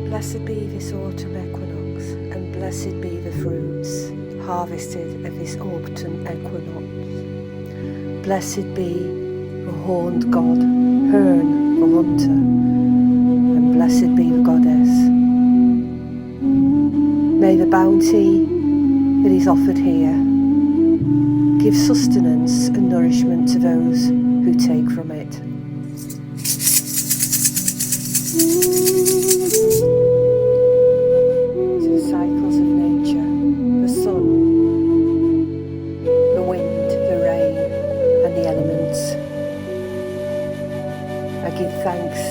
Blessed be this autumn equinox, and blessed be the fruits harvested of this autumn equinox. Blessed be the horned god, Herne the hunter, and blessed be the goddess. May the bounty that is offered here give sustenance and nourishment to those who take from it. To the cycles of nature, the sun, the wind, the rain, and the elements, I give thanks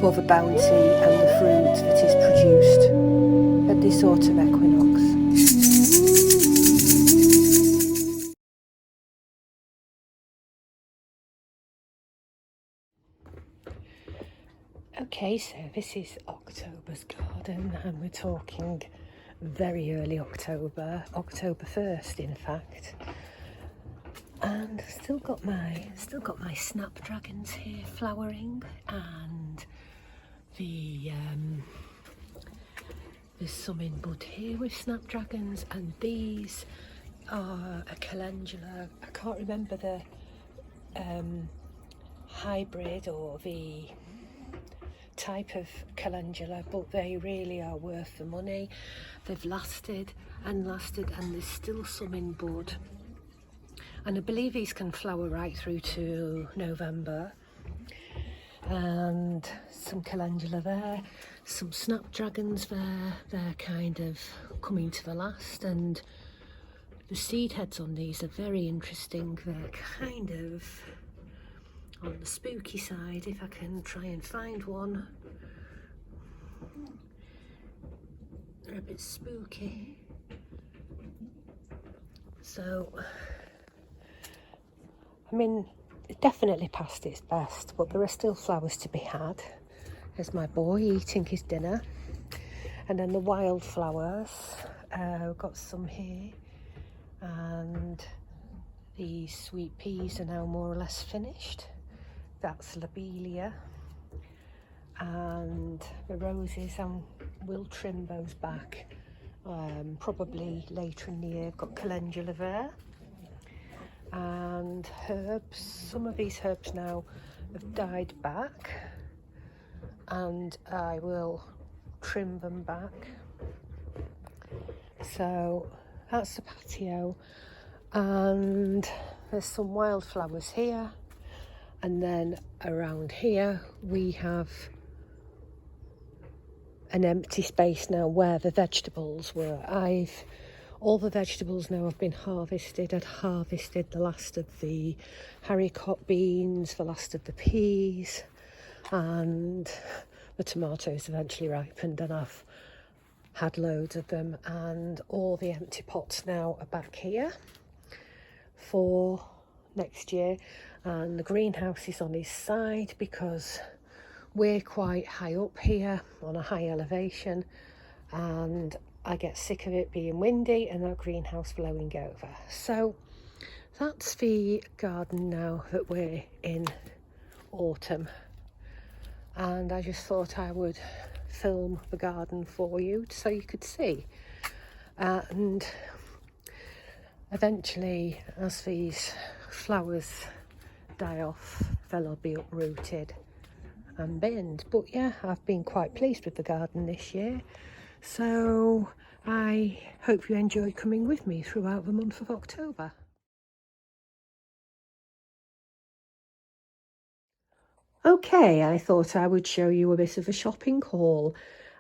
for the bounty and the fruit that is produced at this autumn equinox. Okay, so this is October's garden, and we're talking very early October 1st in fact. And still got my snapdragons here flowering, and there's some in bud here with snapdragons, and these are a calendula. I can't remember the hybrid or the type of calendula, but they really are worth the money. They've lasted, and there's still some in bud, and I believe these can flower right through to November. And some calendula there, some snapdragons there, they're kind of coming to the last, and the seed heads on these are very interesting. They're kind of on the spooky side, if I can try and find one. They're a bit spooky. So, I mean, it's definitely past its best, but there are still flowers to be had. There's my boy eating his dinner. And then the wildflowers, we've got some here, and these sweet peas are now more or less finished. That's lobelia, and the roses, and we'll trim those back probably later in the year. I've got calendula there, and herbs. Some of these herbs now have died back, and I will trim them back. So that's the patio, and there's some wildflowers here. And then around here we have an empty space now where the vegetables were. All the vegetables now have been harvested. I'd harvested the last of the haricot beans, the last of the peas, and the tomatoes eventually ripened, and I've had loads of them. And all the empty pots now are back here for next year. And the greenhouse is on his side because we're quite high up here on a high elevation, and I get sick of it being windy and that greenhouse blowing over. So that's the garden now that we're in autumn, and I just thought I would film the garden for you so you could see. And eventually, as these flowers die off, they'll all be uprooted and binned. But yeah, I've been quite pleased with the garden this year, so I hope you enjoy coming with me throughout the month of October. Okay, I thought I would show you a bit of a shopping haul,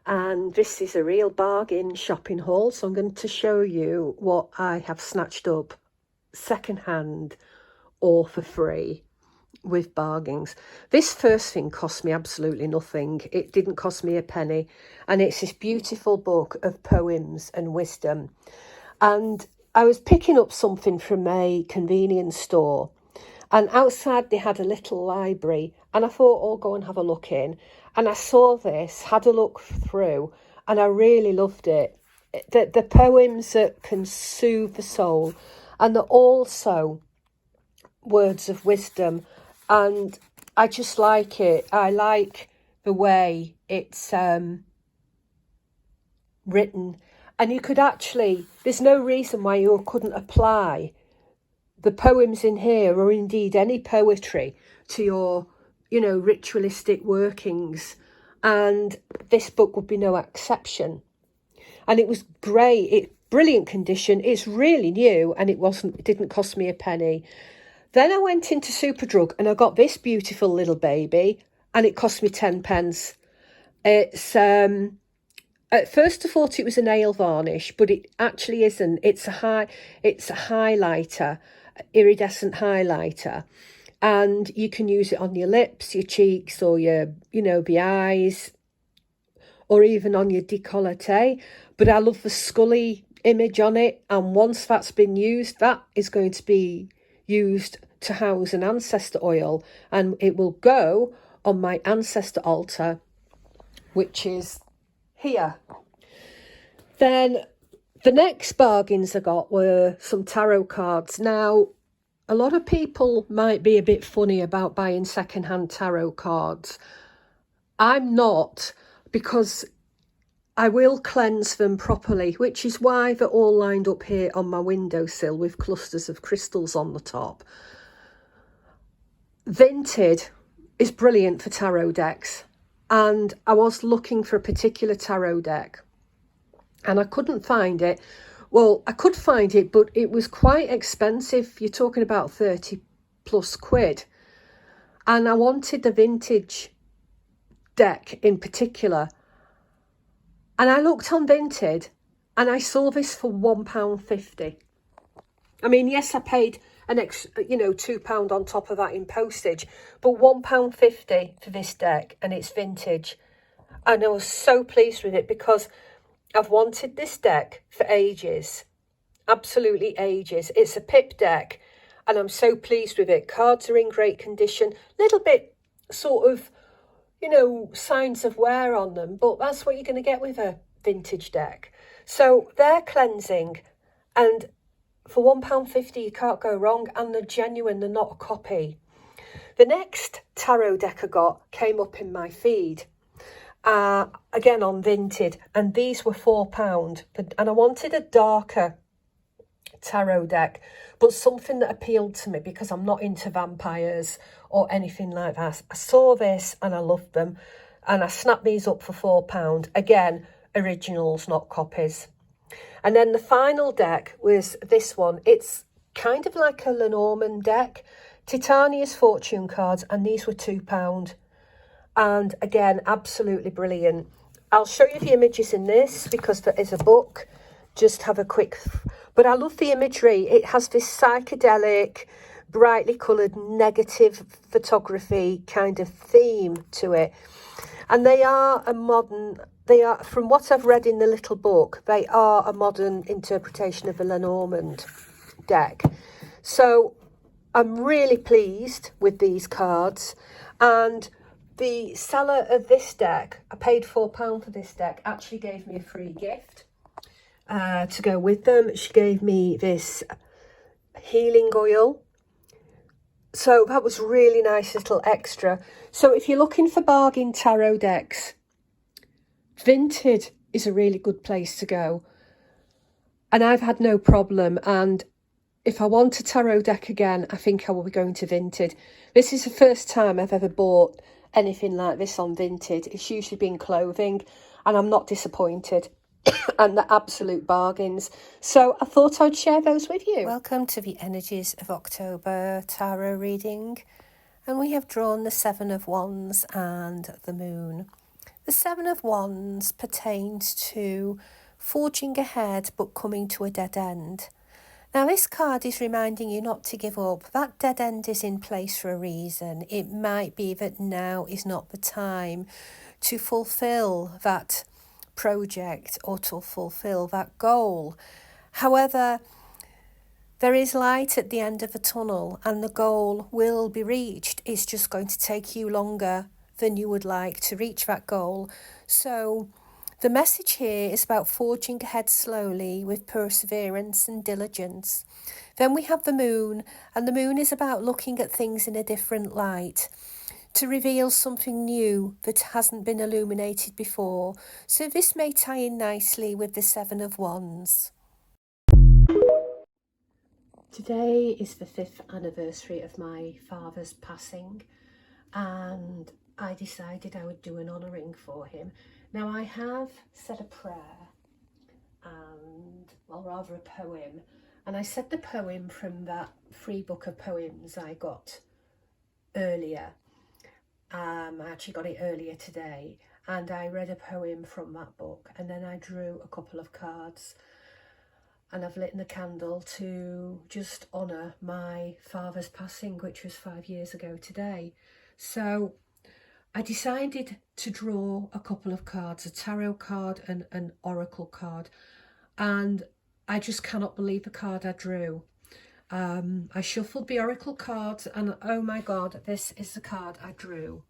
and this is a real bargain shopping haul, so I'm going to show you what I have snatched up second-hand or for free with bargains. This first thing cost me absolutely nothing. It didn't cost me a penny, and it's this beautiful book of poems and wisdom. And I was picking up something from a convenience store, and outside they had a little library, and I thought, I'll go and have a look in. And I saw this, had a look through, and I really loved it. The poems that can soothe the soul, and they're also words of wisdom, and I just like it. I like the way it's written, and you could actually, there's no reason why you couldn't apply the poems in here, or indeed any poetry, to your, ritualistic workings, and this book would be no exception. And it was great, brilliant condition, it's really new, and it didn't cost me a penny. Then I went into Superdrug and I got this beautiful little baby, and it cost me 10 pence. It's at first I thought it was a nail varnish, but it actually isn't. It's a highlighter, iridescent highlighter, and you can use it on your lips, your cheeks, or your, the eyes, or even on your décolleté. But I love the Scully image on it, and once that's been used, that is going to be used to house an ancestor oil, and it will go on my ancestor altar, which is here. Then the next bargains I got were some tarot cards. Now, a lot of people might be a bit funny about buying secondhand tarot cards. I'm not, because I will cleanse them properly, which is why they're all lined up here on my windowsill with clusters of crystals on the top. Vinted is brilliant for tarot decks, and I was looking for a particular tarot deck and I couldn't find it. Well, I could find it, but it was quite expensive. You're talking about 30 plus quid. And I wanted the vintage deck in particular. And I looked on Vinted and I saw this for £1.50. I mean, yes, I paid an extra, £2 on top of that in postage, but £1.50 for this deck, and it's vintage. And I was so pleased with it because I've wanted this deck for ages, absolutely ages. It's a pip deck, and I'm so pleased with it. Cards are in great condition, little bit sort of, signs of wear on them, but that's what you're going to get with a vintage deck. So they're cleansing, and for £1.50 you can't go wrong, and they're genuine, they're not a copy. The next tarot deck I got came up in my feed, again on Vinted, and these were £4, and I wanted a darker tarot deck, but something that appealed to me because I'm not into vampires or anything like that. I saw this and I loved them, and I snapped these up for £4. Again, originals, not copies. And then the final deck was this one. It's kind of like a Lenormand deck, Titania's fortune cards, and these were £2. And again, absolutely brilliant. I'll show you the images in this because there is a book. Just have a quick, but I love the imagery. It has this psychedelic, brightly coloured, negative photography kind of theme to it. And they are, from what I've read in the little book, they are a modern interpretation of the Lenormand deck. So I'm really pleased with these cards. And the seller of this deck, I paid £4 for this deck, actually gave me a free gift to go with them. She gave me this healing oil. So that was really nice little extra. So if you're looking for bargain tarot decks, Vinted is a really good place to go. And I've had no problem. And if I want a tarot deck again, I think I will be going to Vinted. This is the first time I've ever bought anything like this on Vinted. It's usually been clothing, and I'm not disappointed. And the absolute bargains. So I thought I'd share those with you. Welcome to the Energies of October tarot reading. And we have drawn the Seven of Wands and the Moon. The Seven of Wands pertains to forging ahead but coming to a dead end. Now this card is reminding you not to give up. That dead end is in place for a reason. It might be that now is not the time to fulfill that project or to fulfill that goal. However, there is light at the end of the tunnel and the goal will be reached. It's just going to take you longer than you would like to reach that goal. So The message here is about forging ahead slowly with perseverance and diligence. Then we have the moon, and the moon is about looking at things in a different light, to reveal something new that hasn't been illuminated before. So this may tie in nicely with the Seven of Wands. Today is the 5th anniversary of my father's passing, and I decided I would do an honouring for him. Now, I have said a prayer, and, well, rather a poem, and I said the poem from that free book of poems I got earlier. I actually got it earlier today, and I read a poem from that book, and then I drew a couple of cards, and I've lit the candle to just honour my father's passing, which was 5 years ago today. So I decided to draw a couple of cards, a tarot card and an oracle card, and I just cannot believe the card I drew. I shuffled the oracle cards, and oh my god, this is the card I drew.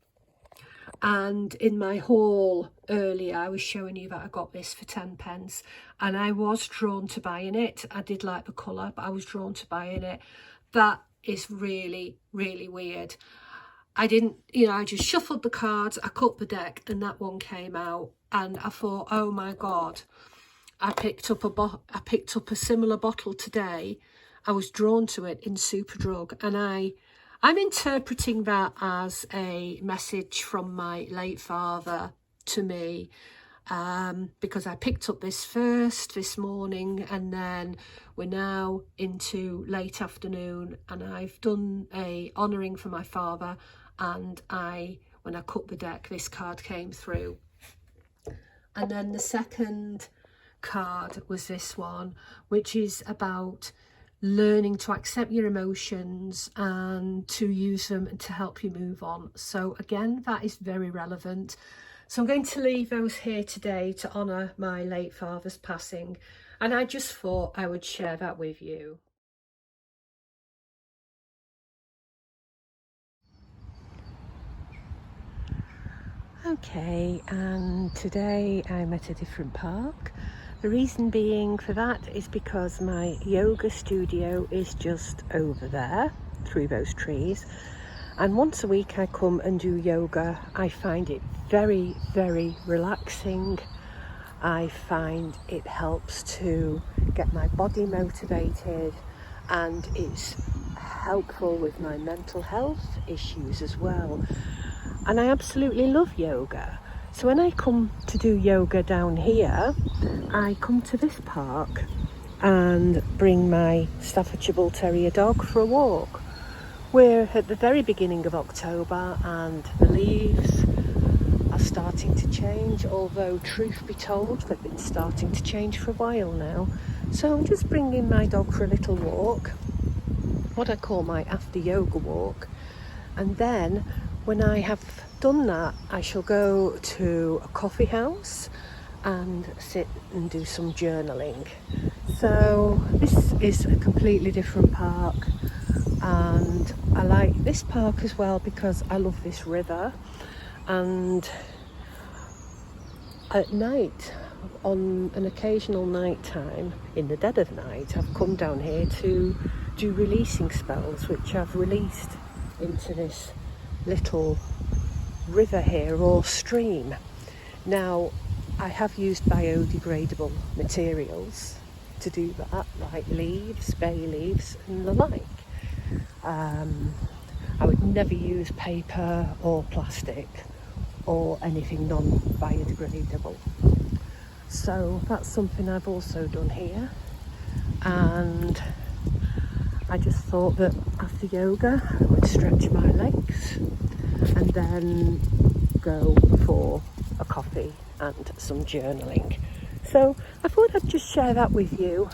And in my haul earlier, I was showing you that I got this for 10 pence, and I was drawn to buying it. I did like the colour, but I was drawn to buying it. That is really, really weird. I didn't, I just shuffled the cards, I cut the deck, and that one came out, and I thought, oh my god, I picked up a similar bottle today. I was drawn to it in Superdrug, and I'm interpreting that as a message from my late father to me, because I picked up this first this morning, and then we're now into late afternoon, and I've done a honouring for my father, and when I cut the deck, this card came through. And then the second card was this one, which is about learning to accept your emotions and to use them and to help you move on. So again, that is very relevant. So I'm going to leave those here today to honour my late father's passing, and I just thought I would share that with you. Okay, and today I'm at a different park. The reason being for that is because my yoga studio is just over there through those trees, and once a week I come and do yoga. I find it very, very relaxing. I find it helps to get my body motivated, and it's helpful with my mental health issues as well. And I absolutely love yoga. So when I come to do yoga down here, I come to this park and bring my Staffordshire Bull Terrier dog for a walk. We're at the very beginning of October, and the leaves are starting to change, although truth be told, they've been starting to change for a while now. So I'm just bringing my dog for a little walk, what I call my after yoga walk, and then when I have done that, I shall go to a coffee house and sit and do some journaling. So this is a completely different park, and I like this park as well because I love this river. And at night, on an occasional night time, in the dead of night, I've come down here to do releasing spells, which I've released into this little river here, or stream. Now, I have used biodegradable materials to do that, like leaves, bay leaves and the like. I would never use paper or plastic or anything non-biodegradable. So that's something I've also done here, and I just thought that after yoga I would stretch my legs and then go for a coffee and some journaling. So I thought I'd just share that with you,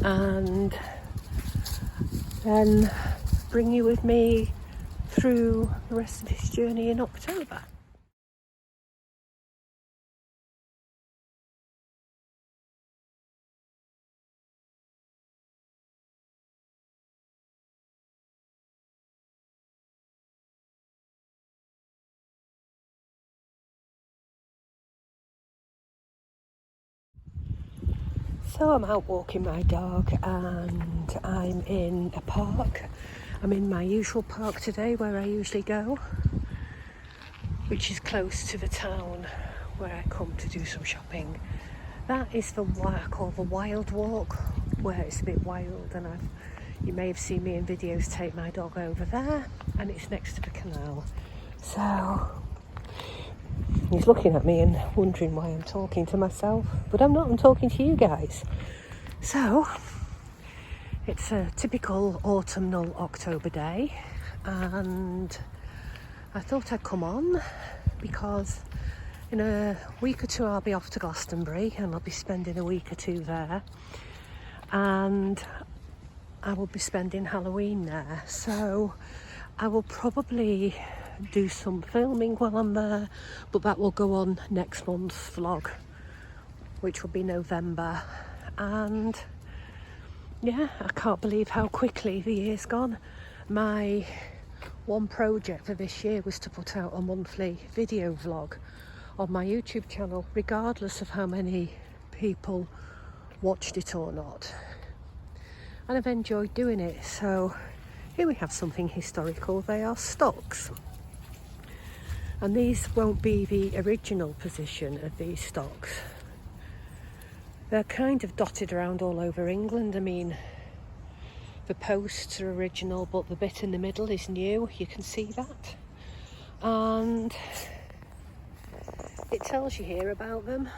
and then bring you with me through the rest of this journey in October. So I'm out walking my dog and I'm in a park. I'm in my usual park today where I usually go, which is close to the town where I come to do some shopping. That is the what I call the wild walk, where it's a bit wild, and you may have seen me in videos take my dog over there, and it's next to the canal. So he's looking at me and wondering why I'm talking to myself, but I'm not, I'm talking to you guys. So it's a typical autumnal October day, and I thought I'd come on because in a week or two I'll be off to Glastonbury and I'll be spending a week or two there, and I will be spending Halloween there, so I will probably do some filming while I'm there, but that will go on next month's vlog, which will be November. And yeah, I can't believe how quickly the year's gone. My one project for this year was to put out a monthly video vlog on my YouTube channel, regardless of how many people watched it or not, and I've enjoyed doing it. So here we have something historical. They are stocks, and these won't be the original position of these stocks. They're kind of dotted around all over England. I mean, the posts are original, but the bit in the middle is new. You can see that, and it tells you here about them,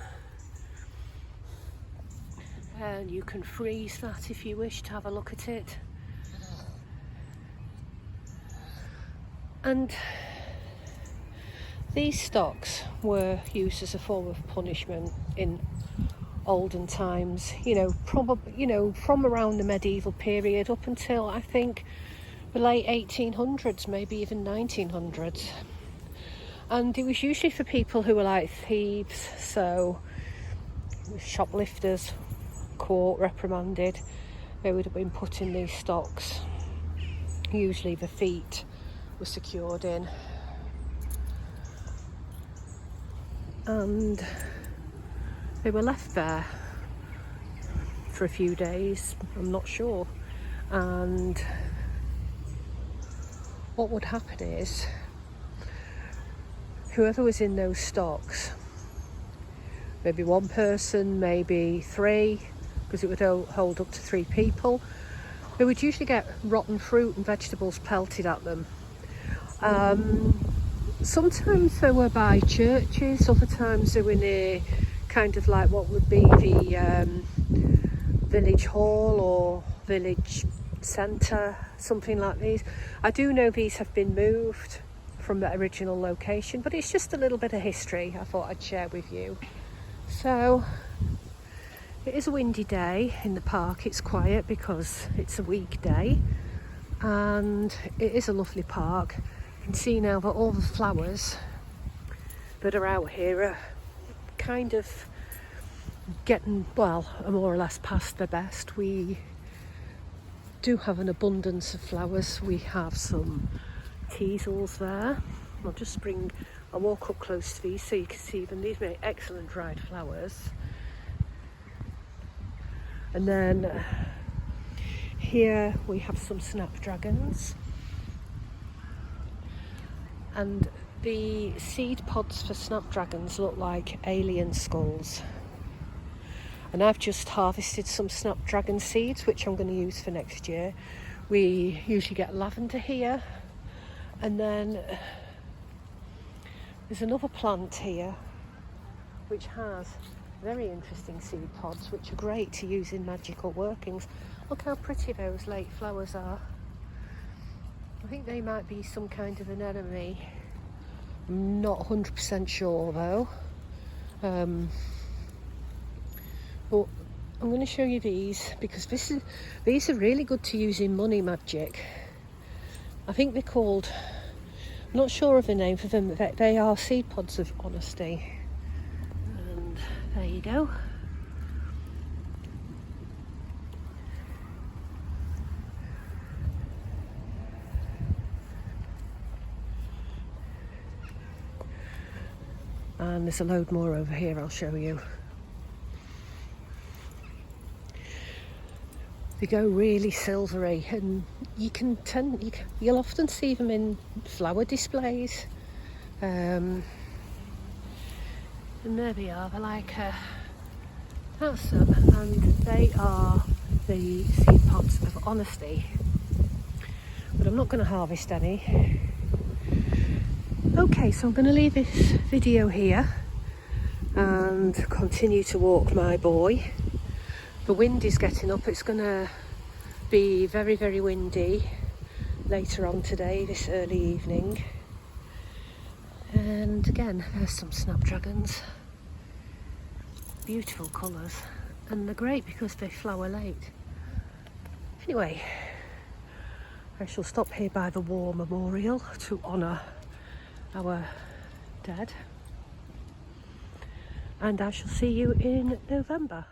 and you can freeze that if you wish to have a look at it. And these stocks were used as a form of punishment in olden times, probably, from around the medieval period up until I think the late 1800s, maybe even 1900s. And it was usually for people who were like thieves, so shoplifters, caught, reprimanded, they would have been put in these stocks. Usually the feet were secured in, and they were left there for a few days, I'm not sure. And what would happen is whoever was in those stocks, maybe one person, maybe three, because it would hold up to 3 people, they would usually get rotten fruit and vegetables pelted at them. Sometimes they were by churches, other times they were near kind of like what would be the village hall or village centre, something like these. I do know these have been moved from the original location, but it's just a little bit of history I thought I'd share with you. So it is a windy day in the park. It's quiet because it's a weekday, and it is a lovely park. You can see now that all the flowers that are out here are kind of getting, well, are more or less past their best. We do have an abundance of flowers. We have some teasels there. I'll walk up close to these so you can see them. These make excellent dried flowers. And then here we have some snapdragons, and the seed pods for snapdragons look like alien skulls. And I've just harvested some snapdragon seeds, which I'm going to use for next year. We usually get lavender here, and then there's another plant here which has very interesting seed pods, which are great to use in magical workings. Look how pretty those late flowers are. I think they might be some kind of an enemy. I'm not 100% sure though. But I'm going to show you these because these are really good to use in money magic. I think they're called, I'm not sure of the name for them, but they are seed pods of honesty. And there you go. And there's a load more over here I'll show you. They go really silvery, and you'll often see them in flower displays. And there they are. They're like that's them, and they are the seed pods of honesty. But I'm not going to harvest any. Okay, so I'm going to leave this video here and continue to walk my boy. The wind is getting up. It's going to be very, very windy later on today, this early evening. And again, there's some snapdragons. Beautiful colours, and they're great because they flower late. Anyway, I shall stop here by the War Memorial to honour our dead, and I shall see you in November.